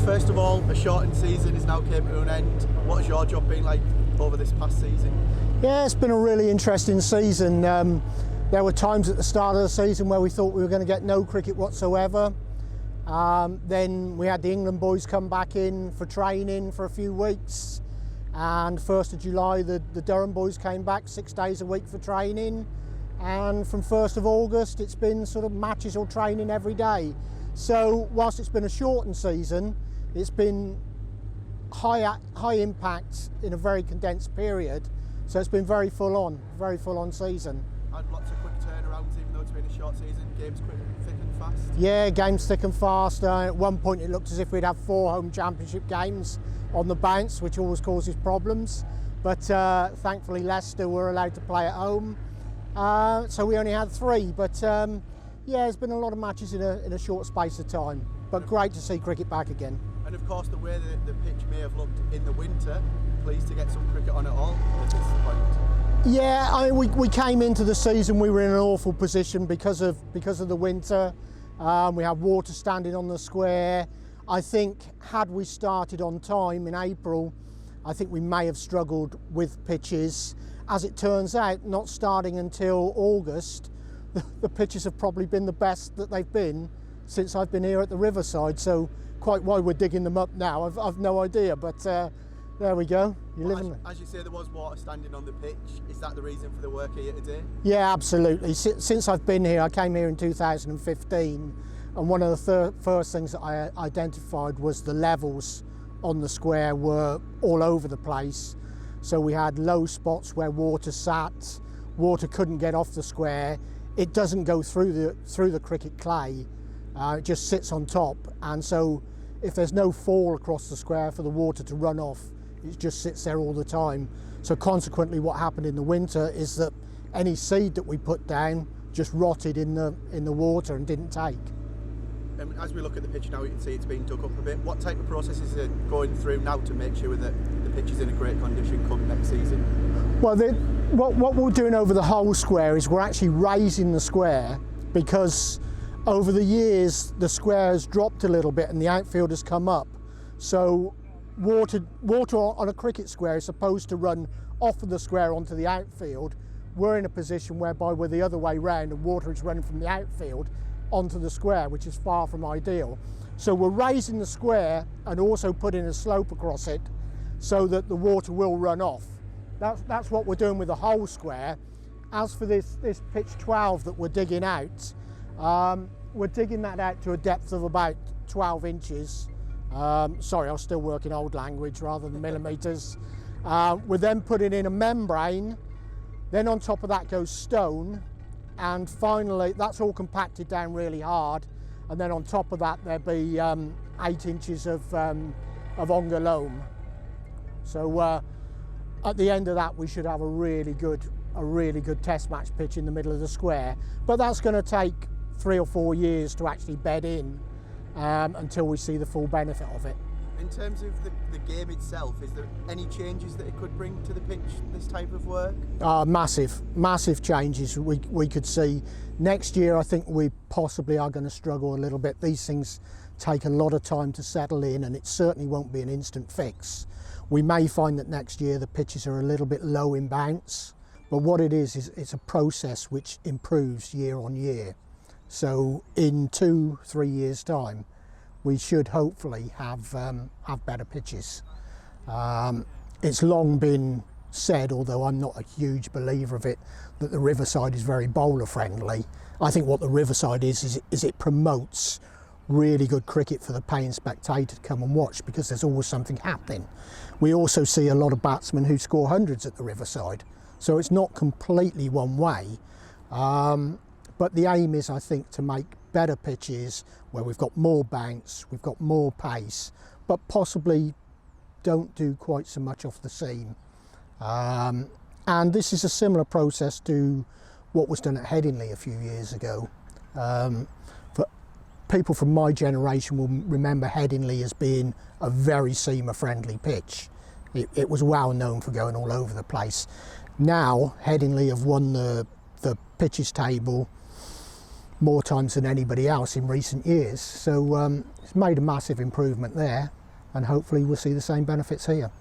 first of all, a shortened season has now came to an end. What has your job been like over this past season? Yeah, it's been a really interesting season. There were times at the start of the season where we thought we were going to get no cricket whatsoever. Then we had the England boys come back in for training for a few weeks, and 1st of July the Durham boys came back 6 days a week for training, and from 1st of August it's been sort of matches or training every day. So whilst it's been a shortened season, it's been high impact in a very condensed period, so it's been very full on season. And lots of quick turnarounds, even though it's been a short season. Games quick, thick and fast. Yeah, games thick and fast. At one point it looked as if we'd have 4 home championship games on the bounce, which always causes problems. But thankfully Leicester were allowed to play at home, so we only had 3. But yeah, there's been a lot of matches in a short space of time. But great to see cricket back again. And of course, the way the pitch may have looked in the winter, pleased to get some cricket on at all at this point. Yeah, I mean, we came into the season, we were in an awful position because of the winter. We had water standing on the square. I think had we started on time in April, I think we may have struggled with pitches. As it turns out, not starting until August, the pitches have probably been the best that they've been since I've been here at the Riverside. So quite why we're digging them up now, I've no idea, but there we go. As you say, there was water standing on the pitch. Is that the reason for the work here today? Yeah, absolutely. Since I've been here, I came here in 2015, and one of the first things that I identified was the levels on the square were all over the place. So we had low spots where water sat, water couldn't get off the square. It doesn't go through the cricket clay, it just sits on top, and so if there's no fall across the square for the water to run off, it just sits there all the time. So consequently what happened in the winter is that any seed that we put down just rotted in the water and didn't take. As we look at the pitch now, you can see it's been dug up a bit. What type of processes are going through now to make sure that the pitch is in a great condition come next season? Well, what we're doing over the whole square is we're actually raising the square, because over the years the square has dropped a little bit and the outfield has come up. So water on a cricket square is supposed to run off of the square onto the outfield. We're in a position whereby we're the other way round and water is running from the outfield onto the square, which is far from ideal. So we're raising the square and also putting a slope across it so that the water will run off. That's what we're doing with the whole square. As for this pitch 12 that we're digging out, we're digging that out to a depth of about 12 inches. Sorry, I was still working old language rather than millimetres. We're then putting in a membrane, then on top of that goes stone, and finally that's all compacted down really hard, and then on top of that there'll be 8 inches of onga loam. So at the end of that we should have a really good test match pitch in the middle of the square, but that's going to take 3 or 4 years to actually bed in until we see the full benefit of it. In terms of the game itself, is there any changes that it could bring to the pitch, this type of work? Massive changes we could see. Next year I think we possibly are going to struggle a little bit. These things take a lot of time to settle in, and it certainly won't be an instant fix. We may find that next year the pitches are a little bit low in bounce, but what it is it's a process which improves year on year. So in 2-3 years' time, we should hopefully have better pitches. It's long been said, although I'm not a huge believer of it, that the Riverside is very bowler friendly. I think what the Riverside is it promotes really good cricket for the paying spectator to come and watch, because there's always something happening. We also see a lot of batsmen who score hundreds at the Riverside, so it's not completely one way. But the aim is, I think, to make better pitches where we've got more bounce, we've got more pace, but possibly don't do quite so much off the seam. And this is a similar process to what was done at Headingley a few years ago. For people from my generation will remember Headingley as being a very seamer-friendly pitch. It was well known for going all over the place. Now, Headingley have won the pitches table more times than anybody else in recent years. So it's made a massive improvement there, and hopefully we'll see the same benefits here.